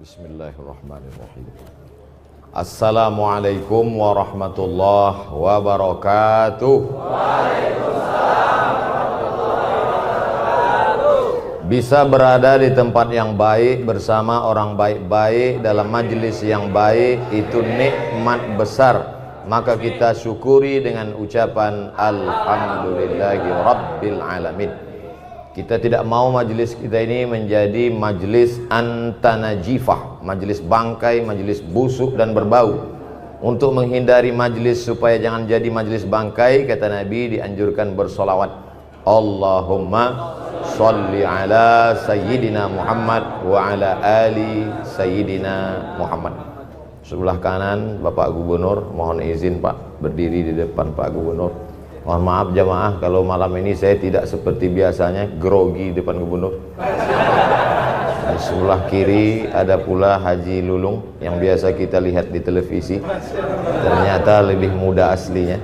Bismillahirrahmanirrahim. Assalamualaikum warahmatullahi wabarakatuh. Bisa berada di tempat yang baik bersama orang baik-baik dalam majelis yang baik itu nikmat besar. Maka kita syukuri dengan ucapan alhamdulillahi rabbil alamin. Kita tidak mau majelis kita ini menjadi majelis antanajifah, majelis bangkai, majelis busuk dan berbau. Untuk menghindari majelis supaya jangan jadi majelis bangkai, kata Nabi dianjurkan bersolawat. Allahumma sholli ala sayyidina Muhammad wa ala ali sayyidina Muhammad. Sebelah kanan Bapak Gubernur, mohon izin Pak berdiri di depan Pak Gubernur. Mohon maaf jamaah kalau malam ini saya tidak seperti biasanya grogi depan gubernur. Di sebelah kiri ada pula Haji Lulung yang biasa kita lihat di televisi. Ternyata lebih muda aslinya.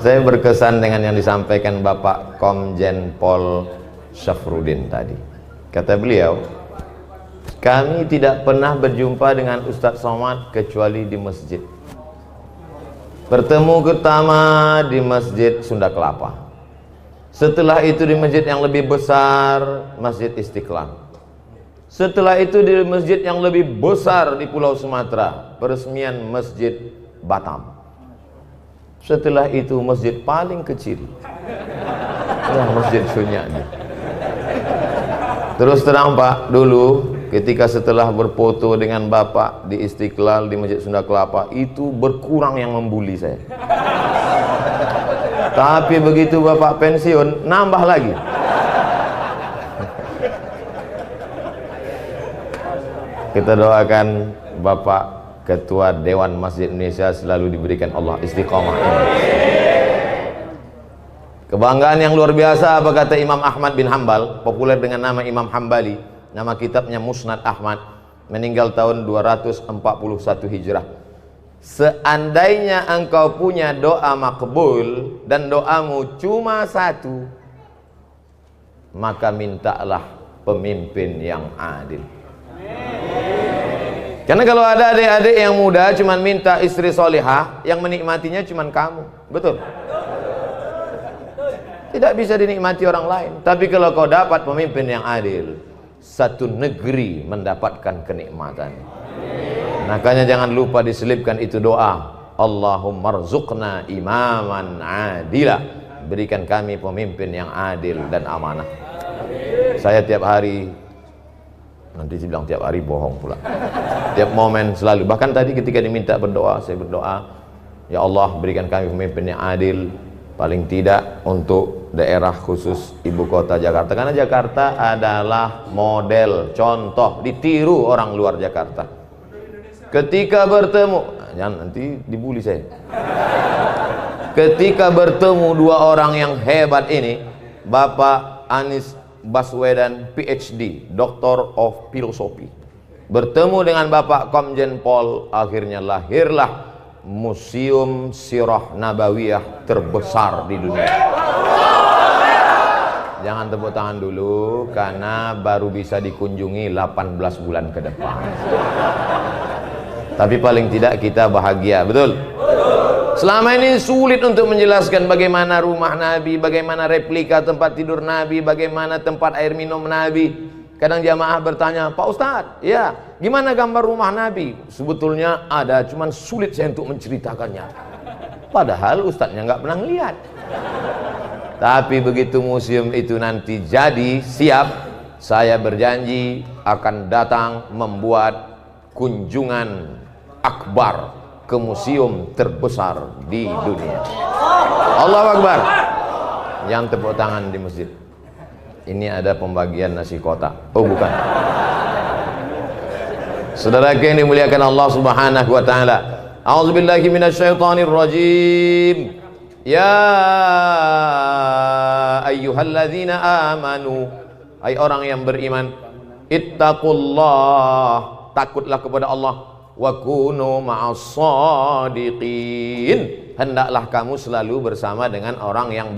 Saya berkesan dengan yang disampaikan Bapak Komjen Pol Syafruddin tadi. Kata beliau, kami tidak pernah berjumpa dengan Ustadz Somad kecuali di masjid. Bertemu pertama di Masjid Sunda Kelapa. Setelah itu di masjid yang lebih besar, Masjid Istiqlal. Setelah itu di masjid yang lebih besar di Pulau Sumatera, peresmian Masjid Batam. Setelah itu masjid paling kecil, yang Masjid Sunyani. Terus terang Pak, dulu ketika setelah berfoto dengan Bapak di Istiqlal di Masjid Sunda Kelapa, itu berkurang yang membuli saya. Tapi begitu Bapak pensiun, nambah lagi. Kita doakan Bapak Ketua Dewan Masjid Indonesia selalu diberikan Allah istiqomah. Kebanggaan yang luar biasa apa kata Imam Ahmad bin Hambal, populer dengan nama Imam Hambali. Nama kitabnya Musnad Ahmad, meninggal tahun 241 Hijrah. Seandainya engkau punya doa makbul dan doamu cuma satu, maka mintalah pemimpin yang adil. Karena kalau ada adik-adik yang muda cuma minta istri solihah, yang menikmatinya cuma kamu. Betul? Tidak bisa dinikmati orang lain. Tapi kalau kau dapat pemimpin yang adil, satu negeri mendapatkan kenikmatan. Makanya jangan lupa diselipkan itu doa, Allahumma rzuqna imaman adila. Berikan kami pemimpin yang adil dan amanah. Saya tiap hari, nanti saya bilang tiap hari bohong pula, tiap momen selalu, bahkan tadi ketika diminta berdoa, saya berdoa, ya Allah berikan kami pemimpin yang adil, paling tidak untuk daerah khusus ibu kota Jakarta, karena Jakarta adalah model, contoh, ditiru orang luar Jakarta. Ketika bertemu, jangan nanti dibully saya. Ketika bertemu dua orang yang hebat ini, Bapak Anies Baswedan PhD, Doctor of Philosophy, bertemu dengan Bapak Komjen Pol, akhirnya lahirlah Museum Sirah Nabawiyah terbesar di dunia. Jangan tepuk tangan dulu karena baru bisa dikunjungi 18 bulan ke depan. Tapi paling tidak kita bahagia, betul? Selama ini sulit untuk menjelaskan bagaimana rumah Nabi, bagaimana replika tempat tidur Nabi, bagaimana tempat air minum Nabi. Kadang jamaah bertanya, Pak Ustadz, ya gimana gambar rumah Nabi? Sebetulnya ada, cuman sulit saya untuk menceritakannya. Padahal Ustadznya nggak pernah lihat. Tapi begitu museum itu nanti jadi, siap, saya berjanji akan datang membuat kunjungan akbar ke museum terbesar di dunia. Allahu Akbar. Yang tepuk tangan di masjid. Ini ada pembagian nasi kotak. Oh bukan. Saudara yang dimuliakan Allah Subhanahu wa taala. A'udzubillahi minasyaitonir rajim. Ya ayyuhalladzina amanu, hai orang yang beriman, ittaqullah, takutlah kepada Allah, wa kunu ma'as-shadiqin, hendaklah kamu selalu bersama dengan orang yang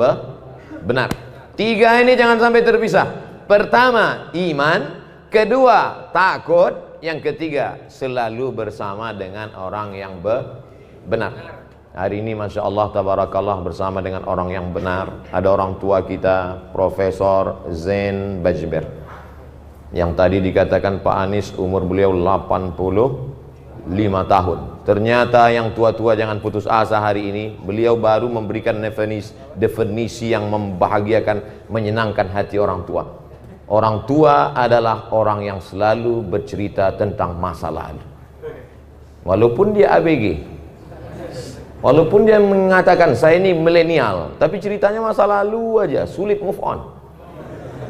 benar. Tiga ini jangan sampai terpisah. Pertama, iman. Kedua, takut. Yang ketiga, selalu bersama dengan orang yang benar. Hari ini Masya Allah tabarakallah bersama dengan orang yang benar. Ada orang tua kita, Profesor Zain Bajber, yang tadi dikatakan Pak Anies umur beliau 85 tahun. Ternyata yang tua-tua jangan putus asa hari ini. Beliau baru memberikan definisi yang membahagiakan, menyenangkan hati orang tua. Orang tua adalah orang yang selalu bercerita tentang masa lalu. Walaupun dia ABG, walaupun dia mengatakan saya ini milenial, tapi ceritanya masa lalu aja, sulit move on.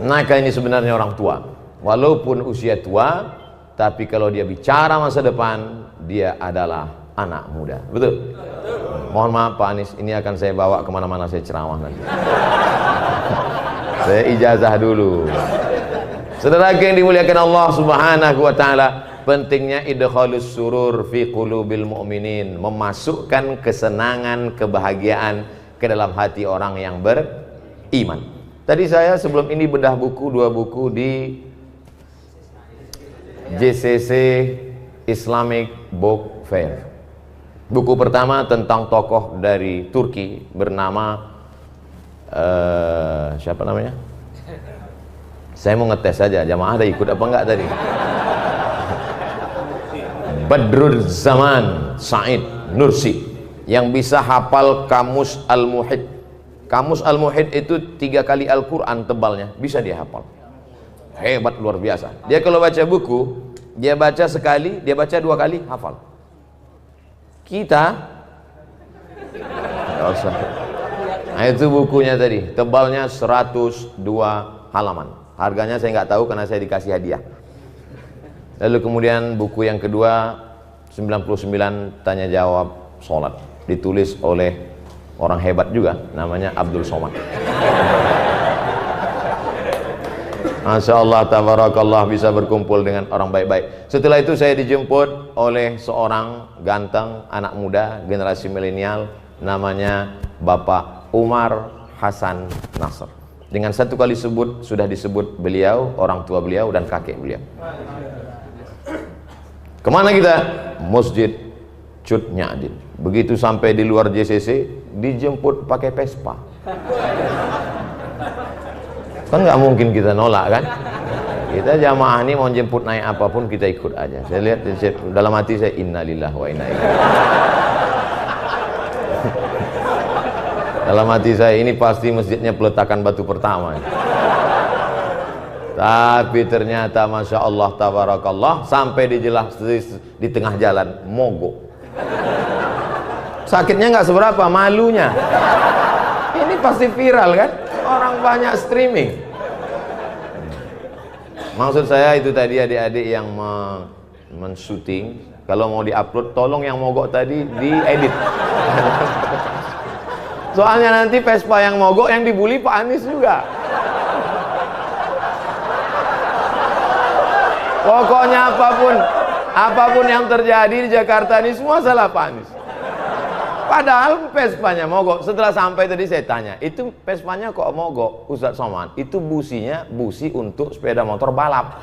Maka ini sebenarnya orang tua. Walaupun usia tua, tapi kalau dia bicara masa depan, dia adalah anak muda. Betul? Mohon maaf Pak Anies, ini akan saya bawa kemana-mana saya ceramah nanti. Saya ijazah dulu. Saudara yang dimuliakan Allah Subhanahu wa taala, pentingnya idkhalus surur fi qulubil mu'minin, memasukkan kesenangan, kebahagiaan ke dalam hati orang yang beriman. Tadi saya sebelum ini bedah buku, 2 buku di JCC Islamic Book Fair. Buku pertama tentang tokoh dari Turki bernama siapa namanya? Saya mau ngetes saja, jamaah ada ikut apa enggak tadi? Badrul Zaman Said Nursi, yang bisa hafal Kamus Al-Muhit. Kamus Al-Muhit itu 3 kali Al-Quran tebalnya, bisa dia hafal. Hebat, luar biasa. Dia kalau baca buku, dia baca sekali, dia baca 2 kali, hafal. Kita nggak usah. Nah itu bukunya tadi, tebalnya 102 halaman. Harganya saya nggak tahu karena saya dikasih hadiah. Lalu kemudian buku yang kedua, 99 tanya jawab sholat, ditulis oleh orang hebat juga, namanya Abdul Somad. Masya Allah tabarakallah, bisa berkumpul dengan orang baik-baik. Setelah itu saya dijemput oleh seorang ganteng anak muda generasi milenial, namanya Bapak Umar Hasan Nasr. Dengan 1 kali sebut sudah disebut beliau, orang tua beliau dan kakek beliau. Kemana kita? Masjid Cut Nyadin. Begitu sampai di luar JCC, dijemput pakai Vespa. Kan nggak mungkin kita nolak kan? Kita jamaah ini mau jemput naik apapun kita ikut aja. Saya lihat dalam hati saya, innalillahi wa inna ilaihi. Dalam hati saya, ini pasti masjidnya peletakan batu pertama. Tapi ternyata Masya Allah tabarakallah, sampai di tengah jalan mogok. Sakitnya nggak seberapa, malunya. Ini pasti viral kan? Orang banyak streaming. Maksud saya itu tadi adik-adik yang men-shooting, kalau mau di-upload tolong yang mogok tadi diedit. Soalnya nanti Vespa yang mogok yang dibully Pak Anies juga. Pokoknya apapun yang terjadi di Jakarta ini semua salah Pak Anies. Padahal Vespanya mogok. Setelah sampai tadi saya tanya, itu Vespanya kok mogok Ustadz Somad? Itu businya busi untuk sepeda motor balap.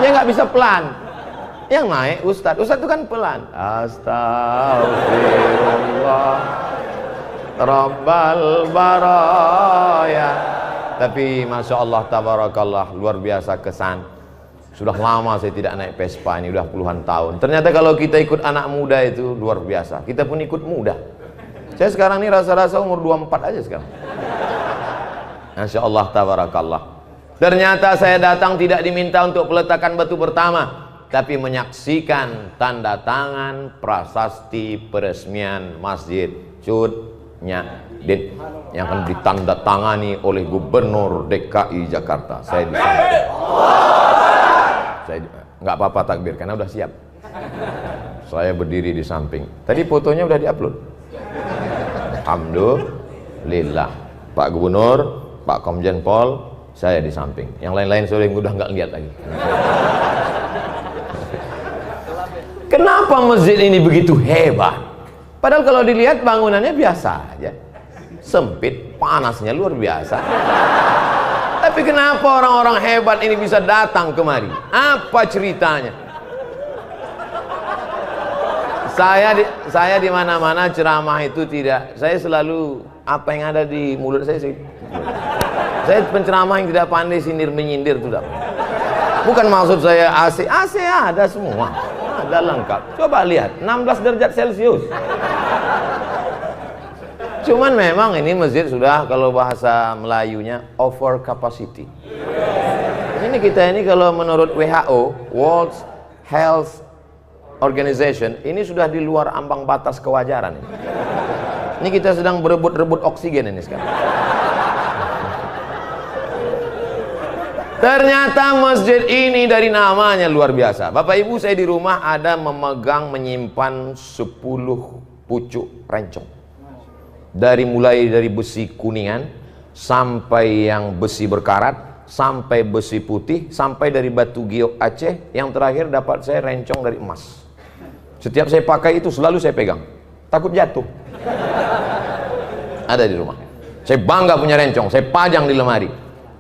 Dia nggak bisa pelan. Yang naik Ustadz itu kan pelan. Astagfirullah Rabbal baraya. Tapi Masya Allah tabarakallah, luar biasa kesan. Sudah lama saya tidak naik Vespa, ini udah puluhan tahun. Ternyata kalau kita ikut anak muda itu luar biasa. Kita pun ikut muda. Saya sekarang ini rasa-rasa umur 24 aja sekarang. Masya Allah tabarakallah. Ternyata saya datang tidak diminta untuk peletakan batu pertama, tapi menyaksikan tanda tangan prasasti peresmian Masjid Cut Nyadin yang akan ditandatangani oleh Gubernur DKI Jakarta. Saya di sana. Saya nggak apa-apa takbir karena udah siap. Saya berdiri di samping. Tadi fotonya udah diupload. Alhamdulillah. Pak Gubernur, Pak Komjen Pol, saya di samping. Yang lain-lain sore udah nggak lihat lagi. Kenapa masjid ini begitu hebat? Padahal kalau dilihat bangunannya biasa aja. Sempit, panasnya luar biasa. Tapi Tapi kenapa orang-orang hebat ini bisa datang kemari? Apa ceritanya? Saya di mana-mana ceramah itu tidak. Saya selalu apa yang ada di mulut saya. Saya penceramah yang tidak pandai sindir menyindir itu. Bukan maksud saya AC ada semua, ada lengkap. Coba lihat 16 derajat Celcius. Cuman memang ini masjid sudah, kalau bahasa Melayunya, over capacity. Ini kita ini kalau menurut WHO, World Health Organization, ini sudah di luar ambang batas kewajaran. Ini kita sedang berebut-rebut oksigen ini sekarang. Ternyata masjid ini dari namanya luar biasa. Bapak Ibu, saya di rumah ada menyimpan 10 pucuk rencong. Mulai dari besi kuningan sampai yang besi berkarat, sampai besi putih, sampai dari batu giok Aceh, yang terakhir dapat saya rencong dari emas. Setiap saya pakai itu selalu saya pegang, takut jatuh. Ada di rumah. Saya bangga punya rencong, saya pajang di lemari.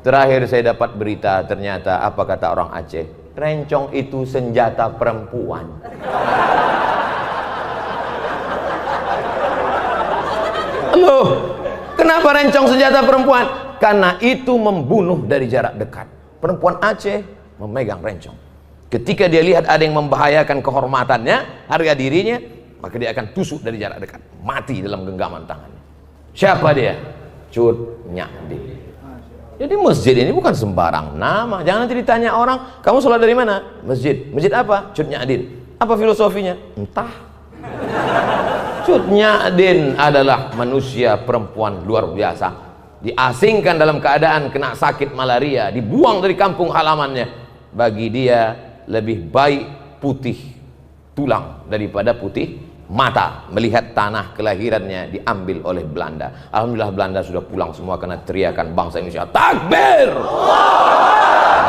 Terakhir saya dapat berita, ternyata apa kata orang Aceh, rencong itu senjata perempuan. Loh, kenapa rencong senjata perempuan? Karena itu membunuh dari jarak dekat. Perempuan Aceh memegang rencong. Ketika dia lihat ada yang membahayakan kehormatannya, harga dirinya, maka dia akan tusuk dari jarak dekat, mati dalam genggaman tangannya. Siapa dia? Cut Nyadin. Jadi masjid ini bukan sembarang nama. Jangan nanti ditanya orang, kamu sholat dari mana? Masjid. Masjid apa? Cut Nyadin. Apa filosofinya? Entah. Cut Nyadin adalah manusia perempuan luar biasa. Diasingkan dalam keadaan kena sakit malaria, dibuang dari kampung halamannya. Bagi dia lebih baik putih tulang daripada putih mata melihat tanah kelahirannya diambil oleh Belanda. Alhamdulillah Belanda sudah pulang semua karena teriakan bangsa Indonesia, takbir!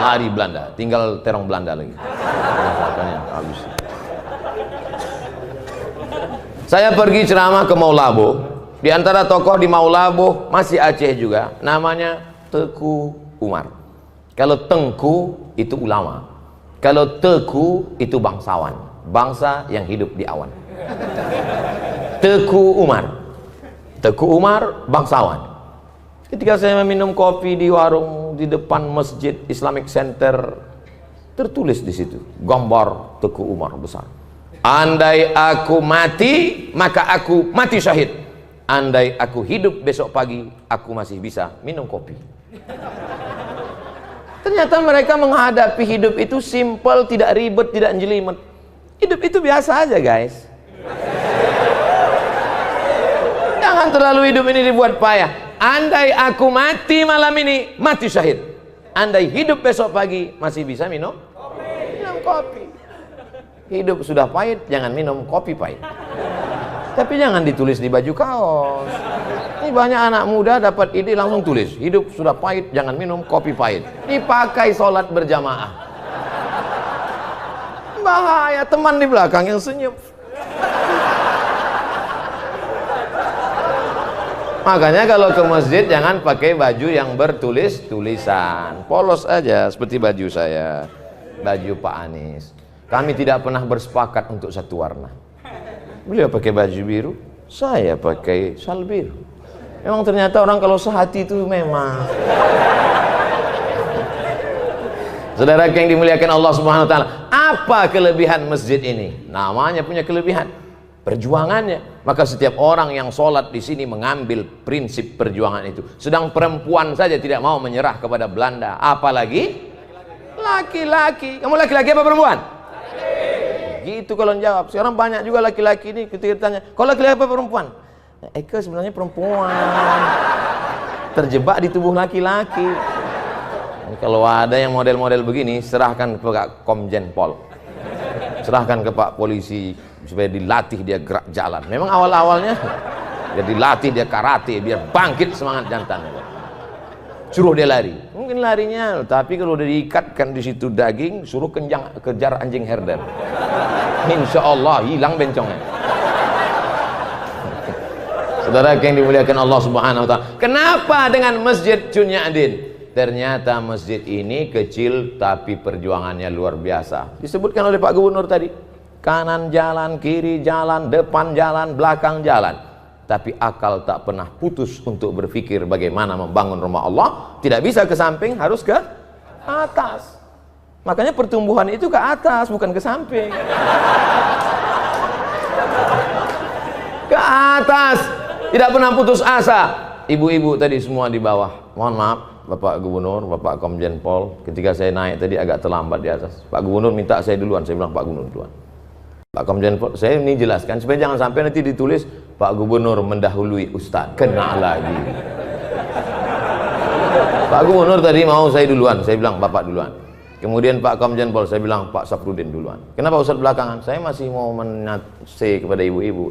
Lari Belanda, tinggal terong Belanda lagi. Habis. Saya pergi ceramah ke Maulabo. Di antara tokoh di Maulabo masih Aceh juga, namanya Teku Umar. Kalau Tengku itu ulama, kalau Teku itu bangsawan, bangsa yang hidup di awan. Teku Umar bangsawan. Ketika saya meminum kopi di warung di depan Masjid Islamic Center, tertulis di situ gambar Teku Umar besar. Andai aku mati, maka aku mati syahid. Andai aku hidup besok pagi, aku masih bisa minum kopi. Ternyata mereka menghadapi hidup itu simple, tidak ribet, tidak jelimet. Hidup itu biasa aja, guys. Jangan terlalu hidup ini dibuat payah. Andai aku mati malam ini, mati syahid. Andai hidup besok pagi, masih bisa minum kopi. Hidup sudah pahit, jangan minum kopi pahit. Tapi jangan ditulis di baju kaos. Ini banyak anak muda dapat ide langsung tulis, hidup sudah pahit, jangan minum kopi pahit. Dipakai sholat berjamaah. Bahaya, teman di belakang yang senyum. Makanya kalau ke masjid jangan pakai baju yang bertulis-tulisan. Polos aja seperti baju saya, baju Pak Anies. Kami tidak pernah bersepakat untuk satu warna. Beliau pakai baju biru, saya pakai sal biru. Memang ternyata orang kalau sehati itu memang. Saudara yang dimuliakan Allah Subhanahu wa taala, apa kelebihan masjid ini? Namanya punya kelebihan, perjuangannya. Maka setiap orang yang sholat di sini mengambil prinsip perjuangan itu. Sedang perempuan saja tidak mau menyerah kepada Belanda, apalagi laki-laki. Kamu laki-laki apa perempuan? Gitu kalau jawab. Sekarang banyak juga laki-laki ini ketika ditanya, kalau laki-laki apa perempuan? Eka sebenarnya perempuan, terjebak di tubuh laki-laki. Kalau ada yang model-model begini, serahkan ke Pak Komjen Pol, serahkan ke Pak Polisi supaya dilatih dia gerak jalan. Memang awal-awalnya dia dilatih, dia karate biar bangkit semangat jantannya. Suruh dia lari, mungkin larinya, tapi kalau udah diikatkan di situ daging, suruh kejar anjing herder, insya Allah hilang bencongnya. Saudara yang dimuliakan Allah Subhanahu wa taala, kenapa dengan Masjid Cut Nyadin? ternyata masjid ini kecil tapi perjuangannya luar biasa. Disebutkan oleh Pak Gubernur tadi, kanan jalan, kiri jalan, depan jalan, belakang jalan, tapi akal tak pernah putus untuk berpikir bagaimana membangun rumah Allah. Tidak bisa ke samping, harus ke atas. Makanya pertumbuhan itu ke atas, bukan ke samping. Ke atas, tidak pernah putus asa. Ibu-ibu tadi semua di bawah. Mohon maaf Bapak Gubernur, Bapak Komjen Pol, ketika saya naik tadi agak terlambat di atas. Pak Gubernur minta saya duluan, saya bilang Pak Gubernur duluan. Pak Komjen Pol, saya ini jelaskan supaya jangan sampai nanti ditulis Pak Gubernur mendahului Ustadz, kena lagi. Pak Gubernur tadi mau saya duluan, saya bilang Bapak duluan. Kemudian Pak Komjen Pol, saya bilang Pak Safrudin duluan. Kenapa Ustadz belakangan? Saya masih mau menase kepada ibu-ibu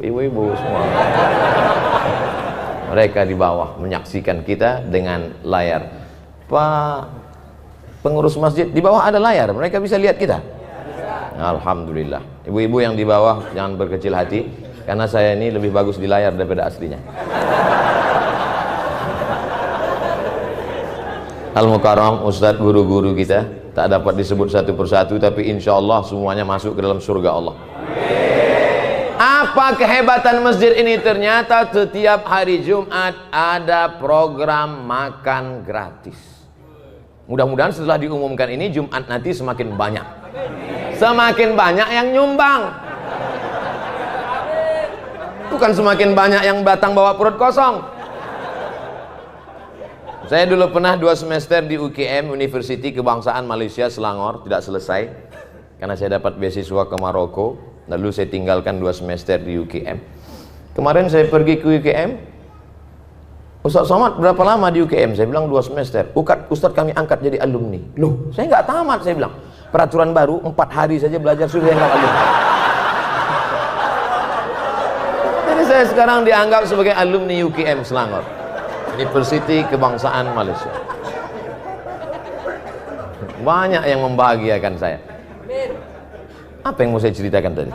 semua. Mereka di bawah menyaksikan kita dengan layar. Pak pengurus masjid, di bawah ada layar, mereka bisa lihat kita. Alhamdulillah. Ibu-ibu yang di bawah jangan berkecil hati, karena saya ini lebih bagus di layar daripada aslinya. Al-Mukarram, Ustadz, guru-guru kita tak dapat disebut satu persatu, tapi insya Allah semuanya masuk ke dalam surga Allah. Apa kehebatan masjid ini? Ternyata setiap hari Jumat ada program makan gratis. Mudah-mudahan setelah diumumkan ini Jumat nanti semakin banyak yang nyumbang, bukan semakin banyak yang datang bawa perut kosong. Saya dulu pernah 2 semester di UKM, University Kebangsaan Malaysia Selangor, tidak selesai karena saya dapat beasiswa ke Maroko. Lalu saya tinggalkan 2 semester di UKM. Kemarin saya pergi ke UKM, Ustaz Somad berapa lama di UKM? Saya bilang 2 semester. Ustaz kami angkat jadi alumni. Loh, saya nggak tamat, saya bilang. Peraturan baru 4 hari saja belajar sudah dianggap alumni. Jadi saya sekarang dianggap sebagai alumni UKM Selangor, University Kebangsaan Malaysia. Banyak yang membahagiakan saya. Apa yang mau saya ceritakan tadi?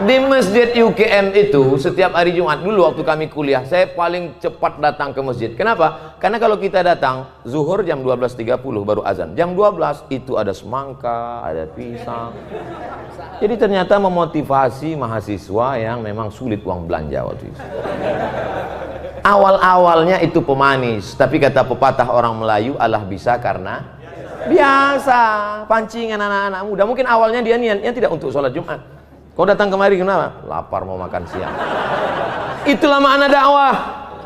Di masjid UKM itu setiap hari Jumat, dulu waktu kami kuliah, saya paling cepat datang ke masjid. Kenapa? Karena kalau kita datang zuhur jam 12.30 baru azan. Jam 12 itu ada semangka, ada pisang. Jadi ternyata memotivasi mahasiswa yang memang sulit uang belanja waktu itu. Awal-awalnya itu pemanis, tapi kata pepatah orang Melayu, Allah bisa karena biasa. Pancingan anak-anak muda. Mungkin awalnya dia niatnya tidak untuk sholat Jumat. Kau datang kemari kenapa? Lapar mau makan siang. Itulah makna dakwah.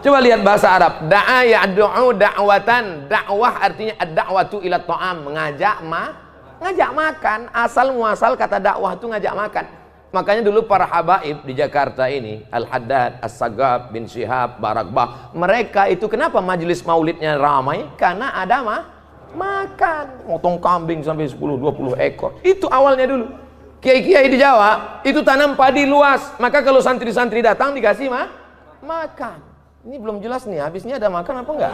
Coba lihat bahasa Arab. Da'a ya'du'u da'watan. Dakwah artinya ad-da'watu ila ta'am, ngajak makan. Asal muasal kata dakwah itu ngajak makan. Makanya dulu para habaib di Jakarta ini, Al-Haddad, As-Sagab, bin Syihab, Barakbah, mereka itu kenapa majelis maulidnya ramai? Karena ada makan, motong kambing sampai 10-20 ekor. Itu awalnya dulu. Kiai-kiai di Jawa itu tanam padi luas, maka kalau santri-santri datang dikasih makan. Ini belum jelas nih, habisnya ada makan apa enggak?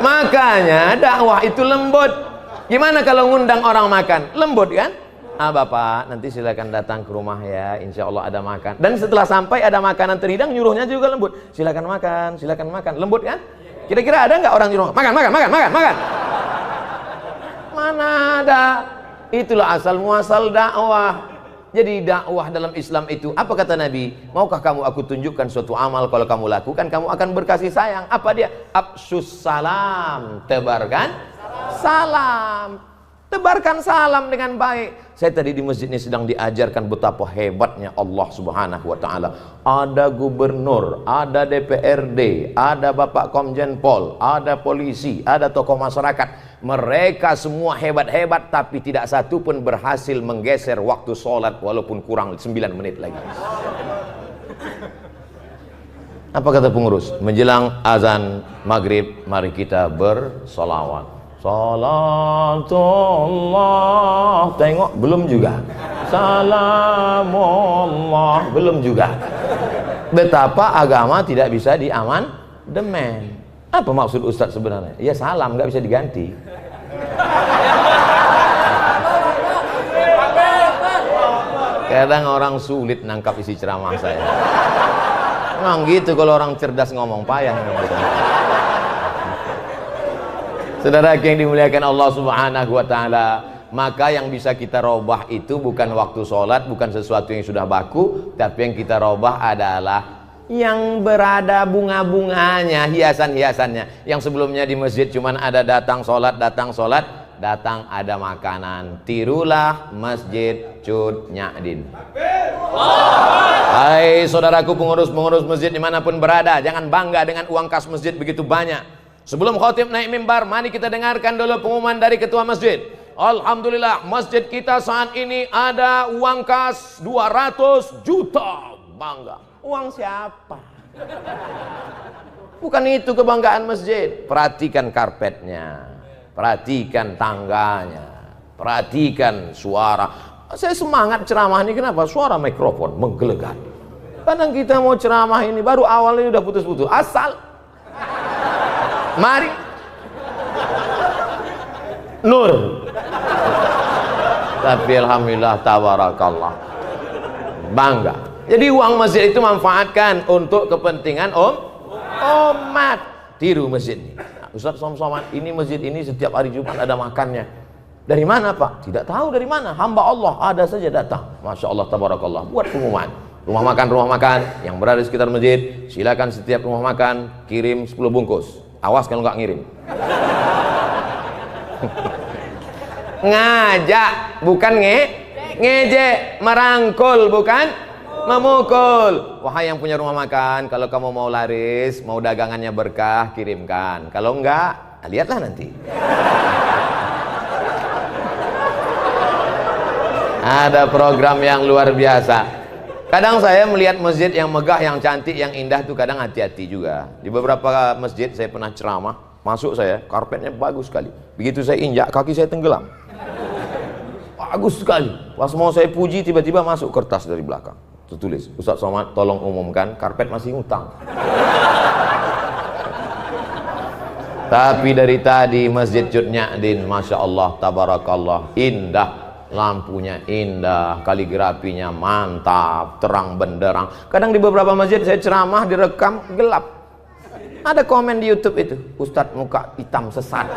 Makanya dakwah itu lembut. Gimana kalau ngundang orang makan? Lembut kan? Bapak nanti silakan datang ke rumah ya, insya Allah ada makan. Dan setelah sampai ada makanan terhidang, nyuruhnya juga lembut. Silakan makan, lembut kan? Kira-kira ada nggak orang di rumah? Makan. Mana ada? Itulah asal muasal dakwah. Jadi dakwah dalam Islam itu, apa kata Nabi? Maukah kamu aku tunjukkan suatu amal, kalau kamu lakukan kamu akan berkasih sayang. Apa dia? Afsyus salam, tebarkan salam. Tebarkan salam dengan baik. Saya tadi di masjid ini sedang diajarkan betapa hebatnya Allah Subhanahu wa taala. Ada gubernur, ada DPRD, ada Bapak Komjen Pol, ada polisi, ada tokoh masyarakat. Mereka semua hebat-hebat, tapi tidak satu pun berhasil menggeser waktu sholat walaupun kurang 9 menit lagi. Apa kata pengurus? Menjelang azan maghrib, mari kita bersolawat. Salatullah, tengok belum juga. Salamullah, belum juga. Betapa agama tidak bisa diamandemen. Apa maksud Ustadz sebenarnya? Ya salam nggak bisa diganti. Kadang orang sulit nangkap isi ceramah saya. Memang gitu kalau orang cerdas ngomong, payah. Saudara yang dimuliakan Allah Subhanahu wa taala, maka yang bisa kita robah itu bukan waktu sholat, bukan sesuatu yang sudah baku, tapi yang kita robah adalah yang berada bunga-bunganya, hiasan-hiasannya. Yang sebelumnya di masjid cuman ada datang sholat, datang ada makanan. Tirulah Masjid Cut Nyadin. Hai saudaraku pengurus-pengurus masjid dimanapun berada, jangan bangga dengan uang kas masjid begitu banyak. Sebelum khatib naik mimbar, mari kita dengarkan dulu pengumuman dari ketua masjid. Alhamdulillah, masjid kita saat ini ada uang kas 200 juta. Bangga. Uang siapa? Bukan itu kebanggaan masjid. Perhatikan karpetnya, perhatikan tangganya, perhatikan suara. Saya semangat ceramah ini, kenapa? Suara mikrofon menggelegar. Kadang kita mau ceramah ini baru awalnya udah putus-putus. Asal mari nur, tapi alhamdulillah tabarakallah, bangga. Jadi uang masjid itu manfaatkan untuk kepentingan umat. Tiru masjid ini. Nah, Ustaz Somad, ini masjid ini setiap hari Jumat ada makannya. Dari mana Pak? Tidak tahu dari mana, hamba Allah ada saja datang. Masya Allah tabarakallah. Buat pengumuman rumah makan yang berada di sekitar masjid, silakan setiap rumah makan kirim 10 bungkus. Awas kalau nggak ngirim. Ngajak bukan ngejek, merangkul bukan memukul. Wahai yang punya rumah makan, kalau kamu mau laris, mau dagangannya berkah, kirimkan. Kalau enggak, lihatlah nanti. Ada program yang luar biasa. Kadang saya melihat masjid yang megah, yang cantik, yang indah tuh kadang hati-hati juga. Di beberapa masjid saya pernah ceramah, masuk saya, karpetnya bagus sekali. Begitu saya injak, kaki saya tenggelam. Bagus sekali. Pas mau saya puji, tiba-tiba masuk kertas dari belakang. Tertulis, Ustaz Somad tolong umumkan, karpet masih ngutang. Tapi dari tadi Masjid Cut Nyadin, Masya Allah, tabarakallah, indah. Lampunya indah, kaligrafinya mantap, terang benderang. Kadang di beberapa masjid saya ceramah direkam gelap. Ada komen di YouTube itu, Ustadz muka hitam sesat.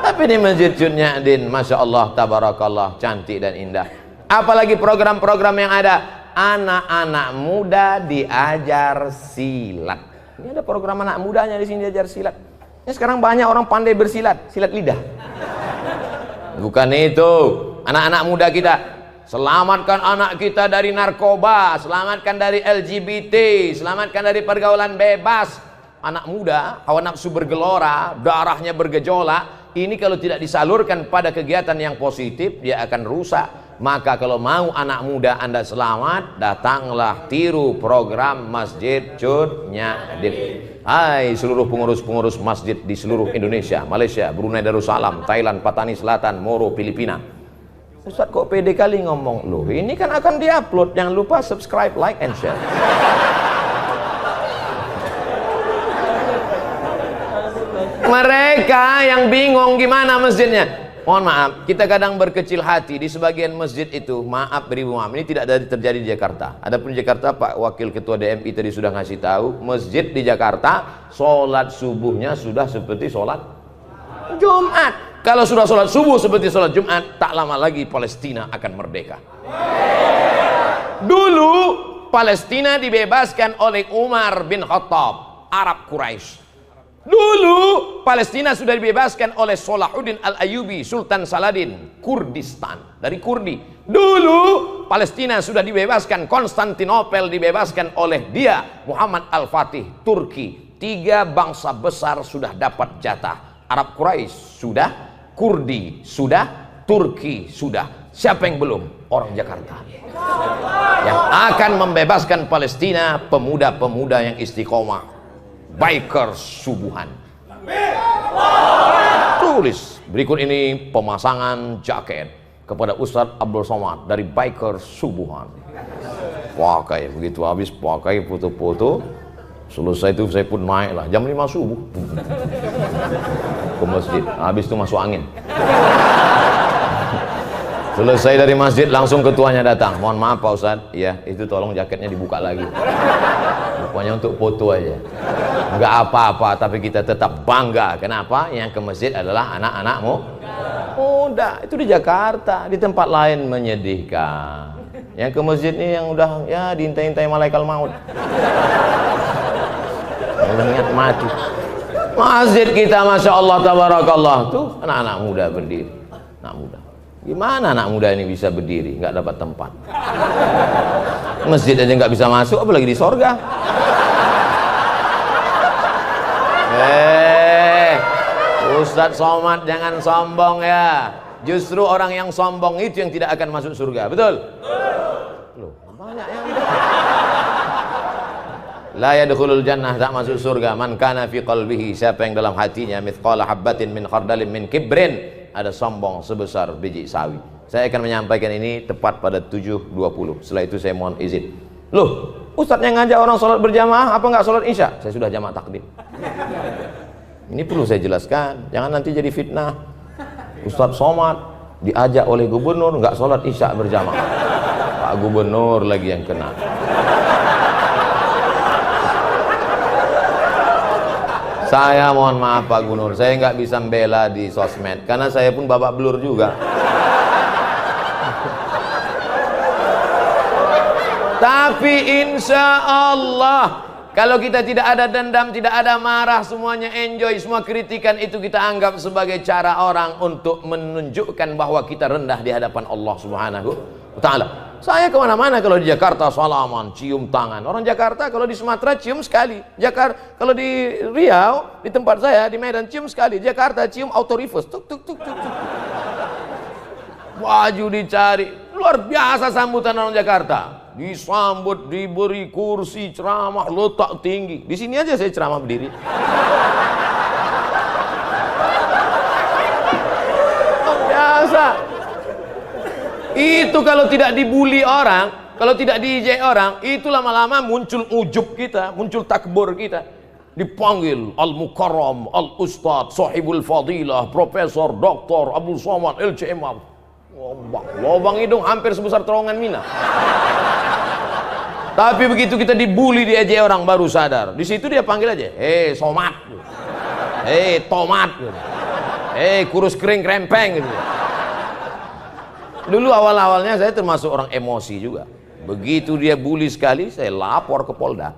Tapi di Masjid Cut Nyadin, Masya Allah, tabarakallah, cantik dan indah. Apalagi program-program yang ada, anak-anak muda diajar silat. Ini ada program anak mudanya di sini diajar silat. Ya, sekarang banyak orang pandai bersilat, silat lidah. Bukan itu, anak-anak muda kita, selamatkan anak kita dari narkoba, selamatkan dari LGBT, selamatkan dari pergaulan bebas. Anak muda, hawa nafsu bergelora, darahnya bergejolak, ini kalau tidak disalurkan pada kegiatan yang positif, dia akan rusak. Maka kalau mau anak muda Anda selamat, datanglah tiru program Masjid Cut Nyadin. Hai seluruh pengurus-pengurus masjid di seluruh Indonesia, Malaysia, Brunei Darussalam, Thailand, Patani Selatan, Moro, Filipina. Ustaz kok pede kali ngomong? Loh ini kan akan diupload, jangan lupa subscribe, like, and share. Mereka yang bingung gimana masjidnya. Mohon maaf, kita kadang berkecil hati di sebagian masjid itu, maaf beribu maaf, ini tidak ada terjadi di Jakarta. Adapun di Jakarta, Pak Wakil Ketua DMI tadi sudah ngasih tahu, masjid di Jakarta, sholat subuhnya sudah seperti sholat Jumat. Kalau sudah sholat subuh seperti sholat Jumat, tak lama lagi Palestina akan merdeka. Dulu, Palestina dibebaskan oleh Umar bin Khattab, Arab Quraisy. Dulu Palestina sudah dibebaskan oleh Salahuddin Al-Ayyubi, Sultan Saladin, Kurdistan, dari Kurdi. Dulu Palestina sudah dibebaskan, Konstantinopel dibebaskan oleh dia, Muhammad Al-Fatih, Turki. 3 bangsa besar sudah dapat jatah. Arab Quraisy sudah, Kurdi sudah, Turki sudah. Siapa yang belum? Orang Jakarta. Yang akan membebaskan Palestina, pemuda-pemuda yang istiqomah, bikers subuhan. Tulis berikut ini pemasangan jaket kepada Ustadz Abdul Somad dari bikers subuhan. Pakai begitu habis pakai foto-foto, selesai itu saya pun naik lah jam 5 subuh ke masjid. Habis itu masuk angin. Selesai dari masjid langsung ketuanya datang. Mohon maaf Pak Ustadz, ya itu tolong jaketnya dibuka lagi. Pokoknya untuk foto aja. Enggak apa-apa, tapi kita tetap bangga. Kenapa? Yang ke masjid adalah anak-anakmu muda. Itu di Jakarta, di tempat lain menyedihkan. Yang ke masjid ini yang udah ya diintai-intai malaikat maut. Udah ingat mati. Masjid kita Masya Allah Tabarakallah tuh anak-anak muda berdiri. Anak muda. Gimana anak muda ini bisa berdiri? Nggak dapat tempat. Masjid aja nggak bisa masuk, apalagi di sorga. Ustadz Somad jangan sombong ya. Justru orang yang sombong itu yang tidak akan masuk surga. Betul? Loh, banyak yang la yadkhulul jannah, tak masuk surga man kana fi qalbihi, siapa yang dalam hatinya mithqala habbatin min khardalin min kibrin, ada sombong sebesar biji sawi. Saya akan menyampaikan ini tepat pada 7.20. Setelah itu saya mohon izin. Loh, Ustadz yang ngajak orang sholat berjamaah apa nggak sholat isya? Saya sudah jamaah takdim. Ini perlu saya jelaskan, jangan nanti jadi fitnah. Ustadz Somad diajak oleh gubernur nggak sholat isya berjamaah. Pak Gubernur lagi yang kena. Saya mohon maaf Pak Gubernur, saya nggak bisa membela di sosmed karena saya pun babak belur juga. Tapi insya Allah kalau kita tidak ada dendam, tidak ada marah, semuanya enjoy, semua kritikan itu kita anggap sebagai cara orang untuk menunjukkan bahwa kita rendah di hadapan Allah Subhanahu wa Ta'ala. Saya kemana-mana, kalau di Jakarta salaman, cium tangan. Orang Jakarta kalau di Sumatera cium sekali. Jakarta kalau di Riau, di tempat saya di Medan cium sekali. Jakarta cium auto reverse, tuk tuk tuk tuk tuk. Baju dicari, luar biasa sambutan orang Jakarta. Disambut, diberi kursi, ceramah, letak tinggi. Di sini aja saya ceramah berdiri. Luar biasa. Itu kalau tidak dibully orang, kalau tidak diejek orang, itu lama-lama muncul ujub kita, muncul takbur kita. Dipanggil Al-Mukarram, Al-Ustadz, Sahibul Fadilah, Profesor, Doktor, Abdul Somad, LCMA. Lobang hidung hampir sebesar terowongan Mina. Tapi begitu kita dibully, diejek orang, baru sadar. Di situ dia panggil aja, Somad, Tomat, kurus kering krempeng gitu. Dulu awal-awalnya saya termasuk orang emosi juga. Begitu dia bully sekali, saya lapor ke Polda.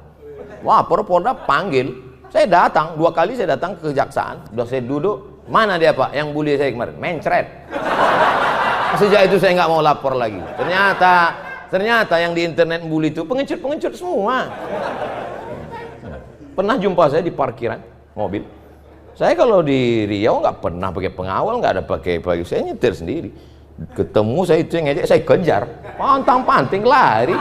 Lapor Polda panggil, saya datang 2 kali, saya datang ke kejaksaan. Sudah saya duduk, mana dia Pak yang bully saya kemarin? Mencret. Sejak itu saya nggak mau lapor lagi. Ternyata yang di internet bully itu pengecut-pengecut semua. Pernah jumpa saya di parkiran mobil. Saya kalau di Riau nggak pernah pakai pengawal, nggak ada pakai saya nyetir sendiri. Ketemu saya itu yang ngejek, saya kejar, pantang-panting lari.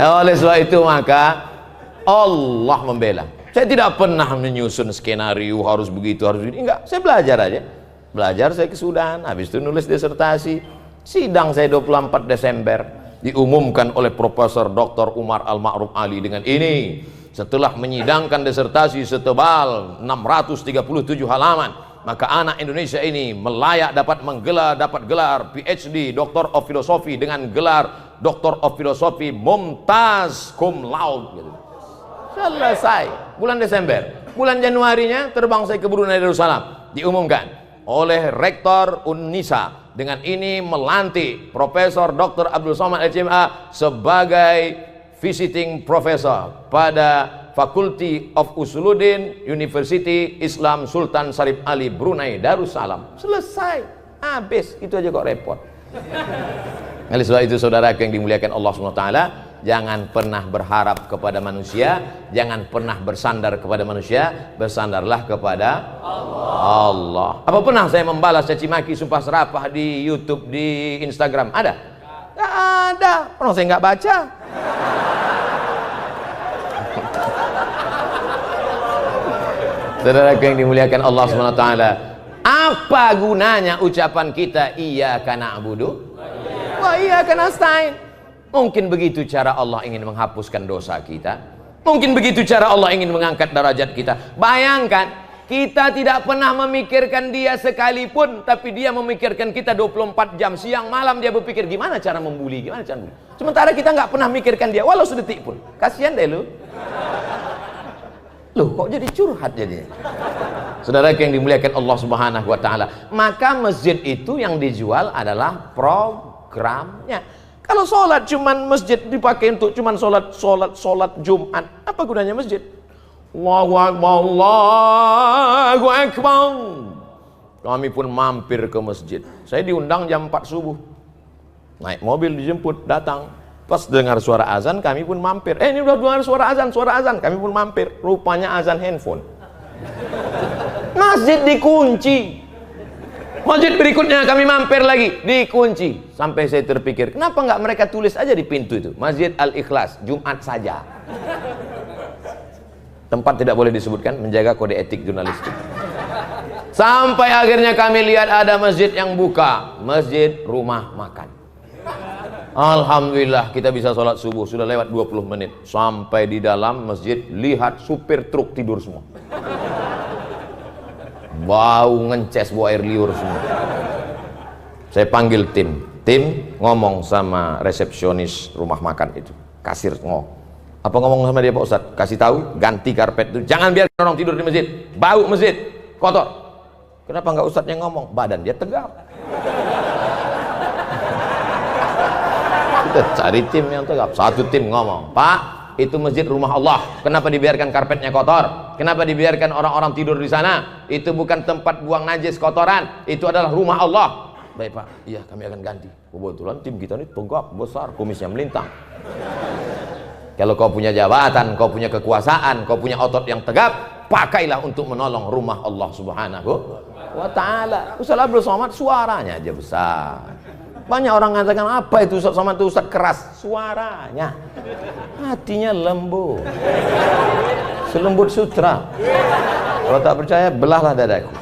Oleh sebab itu maka Allah membela. Saya tidak pernah menyusun skenario harus begitu, harus begini. Enggak, saya belajar aja. Belajar saya kesudahan, habis itu nulis disertasi. Sidang saya 24 Desember diumumkan oleh Profesor Dr. Umar Al-Ma'ruf Ali dengan ini. Setelah menyidangkan disertasi setebal 637 halaman, maka anak Indonesia ini melayak dapat gelar PhD, Doctor of Philosophy dengan gelar Doctor of Philosophy Mumtaz Cum Laude gitu. Selesai bulan Desember. Bulan Januarinya terbang saya ke Brunei Darussalam, diumumkan oleh Rektor Unnisa dengan ini melantik Profesor Dr. Abdul Somad LCMA sebagai visiting professor pada Faculty of Usuluddin University Islam Sultan Syarif Ali Brunei Darussalam. Selesai, habis, itu aja kok repot. Oleh sebab itu saudara yang dimuliakan Allah SWT, jangan pernah berharap kepada manusia, jangan pernah bersandar kepada manusia, bersandarlah kepada Allah. Apa pernah saya membalas caci maki, sumpah serapah di YouTube, di Instagram? Ada? Nggak ada, pernah saya nggak baca. Saudara yang dimuliakan Allah SWT, apa gunanya ucapan kita iyyaka na'budu wa iyyaka nasta'in? Mungkin begitu cara Allah ingin menghapuskan dosa kita. Mungkin begitu cara Allah ingin mengangkat derajat kita. Bayangkan Kita tidak pernah memikirkan dia sekalipun, tapi dia memikirkan kita 24 jam. Siang malam dia berpikir gimana cara membuli, gimana cara membuli. Sementara kita nggak pernah mikirkan dia, walau sedetik pun. Kasihan deh lu. Loh, kok jadi curhat jadinya? Saudara yang dimuliakan Allah Subhanahu wa taala, maka masjid itu yang dijual adalah programnya. Kalau sholat cuman masjid dipakai untuk cuman sholat Jumat, apa gunanya masjid? Allahu Akbar, Allahu Akbar. Kami pun mampir ke masjid. Saya diundang jam 4 subuh. Naik mobil dijemput, datang. Pas dengar suara azan, kami pun mampir. Ini udah dengar suara azan. Kami pun mampir. Rupanya azan handphone. Masjid dikunci. Masjid berikutnya kami mampir lagi, dikunci. Sampai saya terpikir, kenapa nggak mereka tulis aja di pintu itu? Masjid Al-Ikhlas, Jumat saja. Tempat tidak boleh disebutkan, menjaga kode etik jurnalistik. Sampai akhirnya kami lihat ada masjid yang buka, masjid rumah makan. Alhamdulillah kita bisa sholat subuh, sudah lewat 20 menit. Sampai di dalam masjid, lihat supir truk tidur semua. Bau ngences, bau air liur semua. Saya panggil tim ngomong sama resepsionis rumah makan itu, kasir ngomong. Apa ngomong sama dia Pak Ustadz? Kasih tahu, ganti karpet itu. Jangan biarkan orang tidur di masjid. Bau masjid, kotor. Kenapa nggak Ustadz yang ngomong? Badan dia tegap. Kita cari tim yang tegap. Satu tim ngomong, Pak, itu masjid rumah Allah. Kenapa dibiarkan karpetnya kotor? Kenapa dibiarkan orang-orang tidur di sana? Itu bukan tempat buang najis kotoran. Itu adalah rumah Allah. Baik Pak, iya kami akan ganti. Kebetulan tim kita ini tegap, besar, kumisnya melintang. Kalau kau punya jabatan, kau punya kekuasaan, kau punya otot yang tegap, pakailah untuk menolong rumah Allah Subhanahu wa ta'ala. Ustaz Abdul Somad suaranya aja besar. Banyak orang mengatakan, apa itu Ustaz Somad itu Ustaz keras? Suaranya. Hatinya lembut. Selembut sutra. Kalau tak percaya, belahlah dadaku.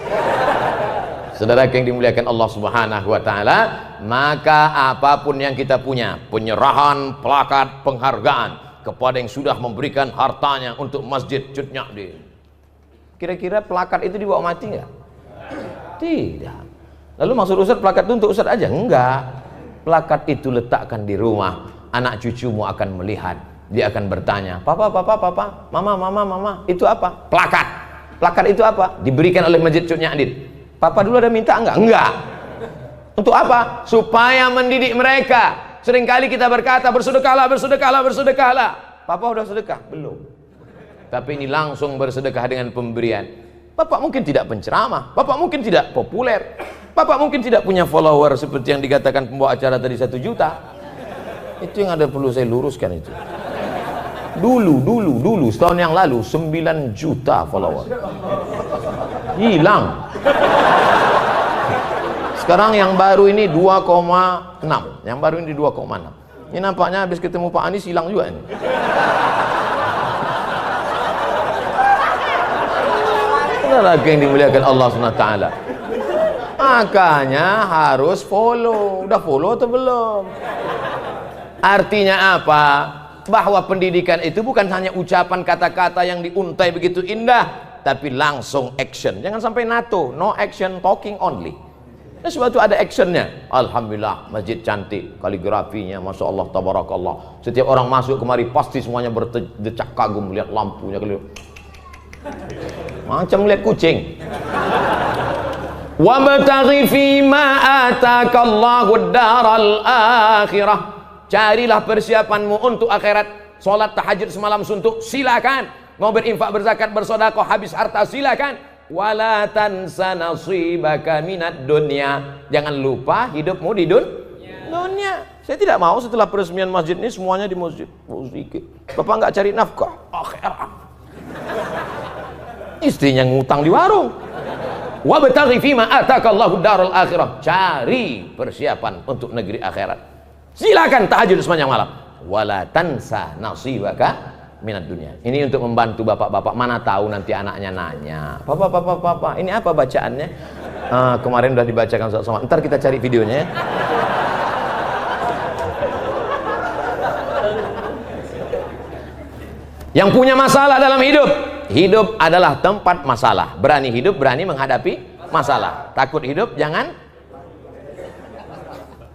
Saudara yang dimuliakan Allah Subhanahu wa ta'ala, maka apapun yang kita punya, penyerahan plakat penghargaan kepada yang sudah memberikan hartanya untuk Masjid Cut Nyak. Kira-kira plakat itu dibawa mati nggak? Tidak. Lalu maksud Ustaz plakat itu untuk Ustaz aja? Enggak. Plakat itu letakkan di rumah, anak cucumu akan melihat, dia akan bertanya, papa, mama, itu apa? Plakat. Plakat itu apa? Diberikan oleh Masjid Cut Nyak. Papa dulu ada minta enggak? Enggak. Untuk apa? Supaya mendidik mereka. Seringkali kita berkata bersedekahlah. Papa udah sedekah? Belum. Tapi ini langsung bersedekah dengan pemberian. Bapak mungkin tidak penceramah, Bapak mungkin tidak populer, Bapak mungkin tidak punya follower seperti yang dikatakan pembawa acara tadi 1 juta. Itu yang ada perlu saya luruskan itu. Dulu setahun yang lalu 9 juta follower. Hilang. Sekarang yang baru ini 2,6. Yang baru ini 2,6. Ini nampaknya habis ketemu Pak Anies hilang juga ini. Lagi yang dimuliakan Allah SWT. Makanya harus follow. Udah follow atau belum? Artinya apa? Bahwa pendidikan itu bukan hanya ucapan kata-kata yang diuntai begitu indah, tapi langsung action. Jangan sampai NATO, no action, talking only. Nah, sebab itu ada actionnya. Alhamdulillah, masjid cantik, kaligrafinya, masya Allah, tabarakallah. Setiap orang masuk kemari pasti semuanya berdecak kagum melihat lampunya, macam melihat kucing. Wabtaghi fima atakallahu daral akhirah. Carilah persiapanmu untuk akhirat. Salat tahajud semalam suntuk, silakan. Mau berinfak, berzakat, bersedekah, habis harta, silakan. Wala tansa nasibaka minad dunya. Jangan lupa hidupmu di dunia. Saya tidak mau setelah peresmian masjid ini semuanya di masjid. Bapak nggak cari nafkah akhirat. Istrinya ngutang di warung. Wabtaghi fima atakallahu daral akhirah. Cari persiapan untuk negeri akhirat. Silakan tahajud sepanjang malam. Wala tansa nasibaka minat dunia. Ini untuk membantu bapak-bapak. Mana tahu nanti anaknya nanya, Papa, ini apa bacaannya? Kemarin udah dibacakan sama. Ntar kita cari videonya. Yang punya masalah dalam hidup, Hidup adalah tempat masalah. Berani hidup, berani menghadapi masalah. Takut hidup, jangan.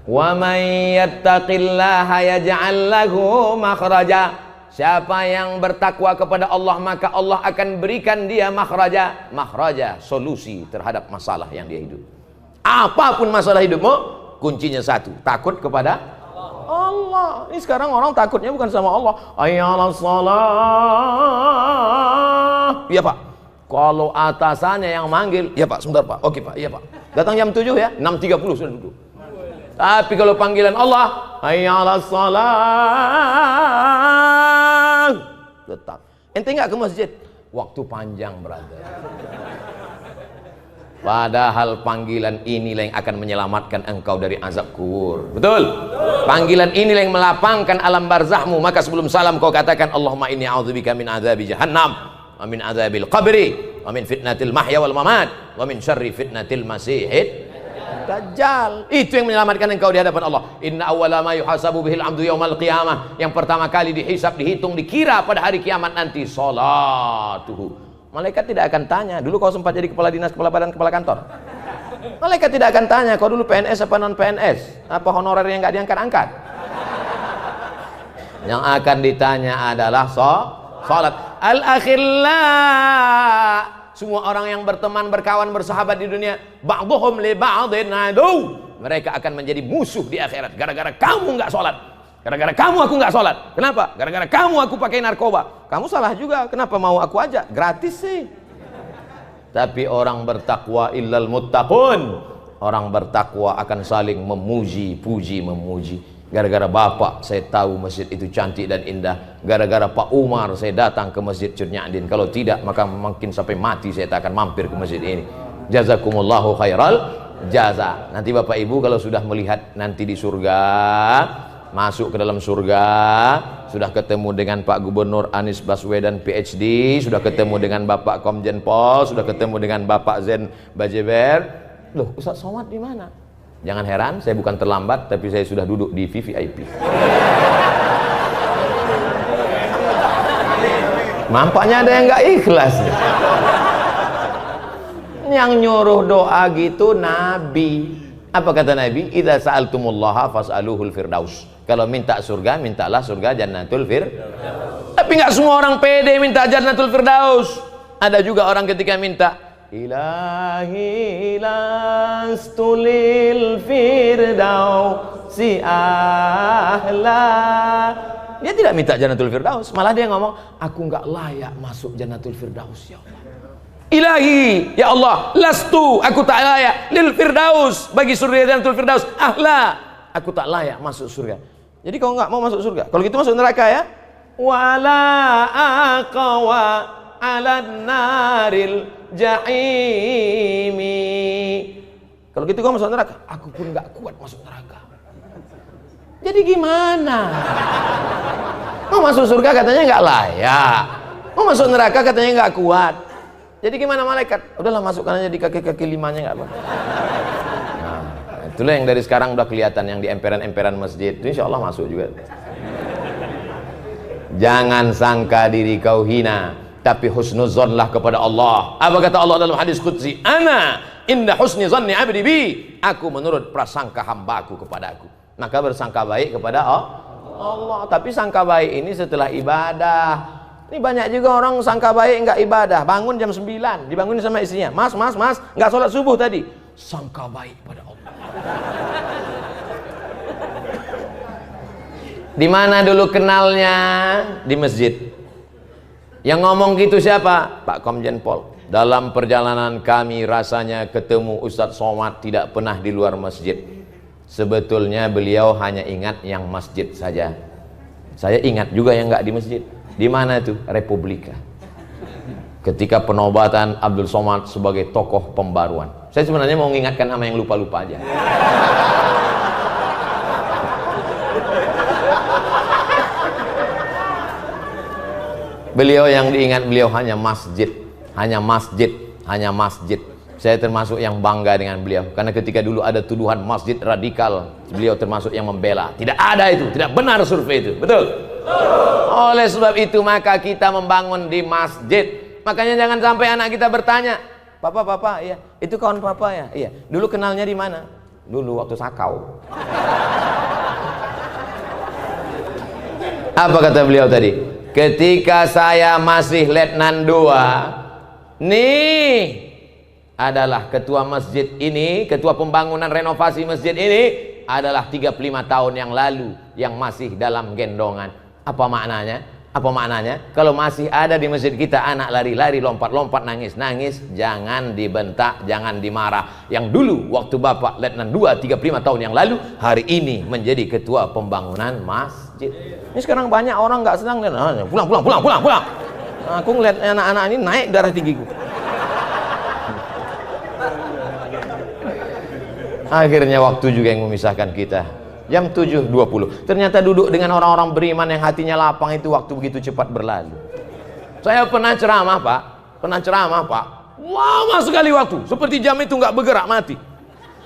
Wa may yattaqillaha yaj'al lahu makhraja. Siapa yang bertakwa kepada Allah, maka Allah akan berikan dia makhraja. Makhraja, solusi terhadap masalah yang dia hidup. Apapun masalah hidupmu, kuncinya satu, takut kepada Allah. Ini sekarang orang takutnya bukan sama Allah. Ayyalas salah. Iya Pak. Kalau atasannya yang manggil, ya Pak, sebentar Pak. Oke Pak, iya Pak. Datang jam 7 ya, 6.30 sudah duduk. Tapi kalau panggilan Allah, ayyalas salah, tetap. Ente nggak ke masjid? Waktu panjang, brother. Padahal panggilan inilah yang akan menyelamatkan engkau dari azab kubur. Betul? Panggilan inilah yang melapangkan alam barzahmu. Maka sebelum salam kau katakan, Allahumma inni a'udzubika min azabi jahannam, wa min azabil qabri, wa min fitnatil mahya wal mamat, wa min syarri fitnatil masihid dajjal. Itu yang menyelamatkan engkau di hadapan Allah. Inna awwala ma yuhasabu bihil abdu yaumal qiyamah. Yang pertama kali dihisab, dihitung, dikira pada hari kiamat nanti, salatuhu. Malaikat tidak akan tanya, dulu kau sempat jadi kepala dinas, kepala badan, kepala kantor. Malaikat tidak akan tanya, kau dulu PNS apa non PNS, apa honorer yang nggak diangkat-angkat. Yang akan ditanya adalah salat. Al-akhillah. Semua orang yang berteman, berkawan, bersahabat di dunia, ba'dhum li ba'dhin adu. Mereka akan menjadi musuh di akhirat. Gara-gara kamu nggak sholat. Gara-gara kamu aku nggak sholat. Kenapa? Gara-gara kamu aku pakai narkoba. Kamu salah juga. Kenapa mau aku aja? Gratis sih. Tapi orang bertakwa illal muttaqun. Orang bertakwa akan saling memuji, puji, memuji. Gara-gara bapak saya tahu masjid itu cantik dan indah. Gara-gara Pak Umar saya datang ke masjid Curnyadin. Kalau tidak maka mungkin sampai mati saya tak akan mampir ke masjid ini. Jazakumullahu khairal jaza. Nanti bapak ibu kalau sudah melihat nanti di surga, masuk ke dalam surga, sudah ketemu dengan Pak Gubernur Anies Baswedan PhD, sudah ketemu dengan Bapak Komjen Pol, sudah ketemu dengan Bapak Zen Bajeber. Loh, Ustaz Somad di mana? Jangan heran, saya bukan terlambat, tapi saya sudah duduk di VVIP. Nampaknya ada yang nggak ikhlas. Yang nyuruh doa gitu Nabi. Apa kata Nabi? Idza sa'altumullaha fas'aluhul firdaus. Kalau minta surga, mintalah surga Jannatul Firdaus. Tapi nggak semua orang pede minta Jannatul Firdaus. Ada juga orang ketika minta Ilahi lastulil firdausi ahla. Dia tidak minta Jannatul Firdaus, malah dia ngomong, aku nggak layak masuk Jannatul Firdaus ya Allah. Ilahi, ya Allah, lastu, aku tak layak lil firdaus, bagi surga Jannatul Firdaus ahla, aku tak layak masuk surga. Jadi kau nggak mau masuk surga, kalau gitu masuk neraka ya. Wala aqwa ala naril jahimi. Kalau gitu kau masuk neraka, aku pun nggak kuat masuk neraka. Jadi gimana? Mau masuk surga katanya nggak layak, mau masuk neraka katanya nggak kuat. Jadi gimana malaikat? Udahlah masukkan aja di kaki-kaki limanya nggak apa. Nah, itulah yang dari sekarang udah kelihatan yang di emperan-emperan masjid. Itu insya Allah masuk juga. Jangan sangka diri kau hina, tapi husnuzonlah kepada Allah. Apa kata Allah dalam hadis qudsi? Ana inda husni zanni abdi bi. Aku menurut prasangka hambaku kepada aku. Maka bersangka baik kepada Allah. Tapi sangka baik ini setelah ibadah. Ini banyak juga orang sangka baik enggak ibadah. Bangun jam 9, dibangunin sama istrinya. Mas, enggak sholat subuh tadi. Sangka baik pada Allah. Di mana dulu kenalnya? Di masjid. Yang ngomong gitu siapa? Pak Komjen Pol. Dalam perjalanan kami rasanya ketemu Ustadz Somad tidak pernah di luar masjid. Sebetulnya beliau hanya ingat yang masjid saja. Saya ingat juga yang nggak di masjid. Di mana itu? Republika. Ketika penobatan Abdul Somad sebagai tokoh pembaruan. Saya sebenarnya mau mengingatkan sama yang lupa-lupa aja. Beliau yang diingat beliau hanya masjid, hanya masjid, hanya masjid. Saya termasuk yang bangga dengan beliau karena ketika dulu ada tuduhan masjid radikal, beliau termasuk yang membela. Tidak ada itu, tidak benar survei itu. Betul? Oleh sebab itu maka kita membangun di masjid. Makanya jangan sampai anak kita bertanya, papa, iya, itu kawan papa ya? Iya. Dulu kenalnya di mana? Dulu waktu sakau. Apa kata beliau tadi? Ketika saya masih letnan 2, nih adalah ketua masjid ini, ketua pembangunan renovasi masjid ini adalah 35 tahun yang lalu yang masih dalam gendongan. Apa maknanya? Apa maknanya? Kalau masih ada di masjid kita anak lari-lari, lompat-lompat, nangis-nangis, jangan dibentak, jangan dimarah. Yang dulu waktu Bapak Letnan 2 35 tahun yang lalu, hari ini menjadi ketua pembangunan masjid. Ini sekarang banyak orang nggak senang dan pulang. Aku ngeliat anak-anak ini naik darah tinggiku. Akhirnya waktu juga yang memisahkan kita. Jam 7.20 ternyata duduk dengan orang-orang beriman yang hatinya lapang itu waktu begitu cepat berlalu. Saya pernah ceramah Pak, lama sekali waktu, seperti jam itu nggak bergerak, mati.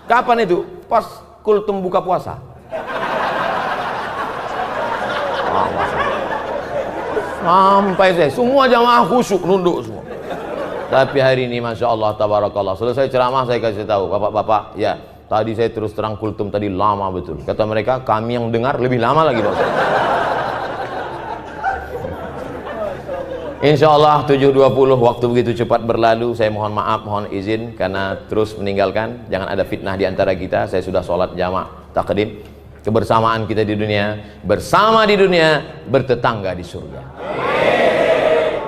Kapan itu? Pas kultum buka puasa. Sampai saya semua jamaah khusyuk nunduk semua. Tapi hari ini Masya Allah tabarakallah, selesai ceramah saya kasih tahu, bapak-bapak, ya tadi saya terus terang kultum tadi lama betul. Kata mereka, kami yang dengar lebih lama lagi Pak. Insya Allah 7.20 waktu begitu cepat berlalu. Saya mohon maaf, mohon izin karena terus meninggalkan. Jangan ada fitnah di antara kita. Saya sudah sholat jamaah takdim. Kebersamaan kita di dunia, bersama di dunia, bertetangga di surga.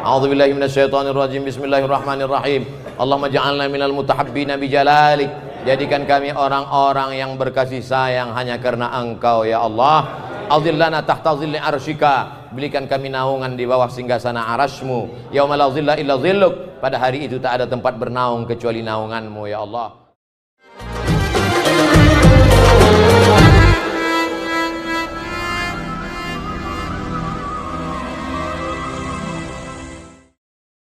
A'udzubillahi minasyaitonirrajim. Bismillahirrahmanirrahim. Allahumma ja'alna minal mutahabbina bijalalik. Jadikan kami orang-orang yang berkasih sayang hanya karena Engkau ya Allah. Azillana tahta zilli arsyika. Berikan kami naungan di bawah singgasana arasmu. Yauma la zilla illa zilluk. Pada hari itu tak ada tempat bernaung kecuali naunganmu ya Allah.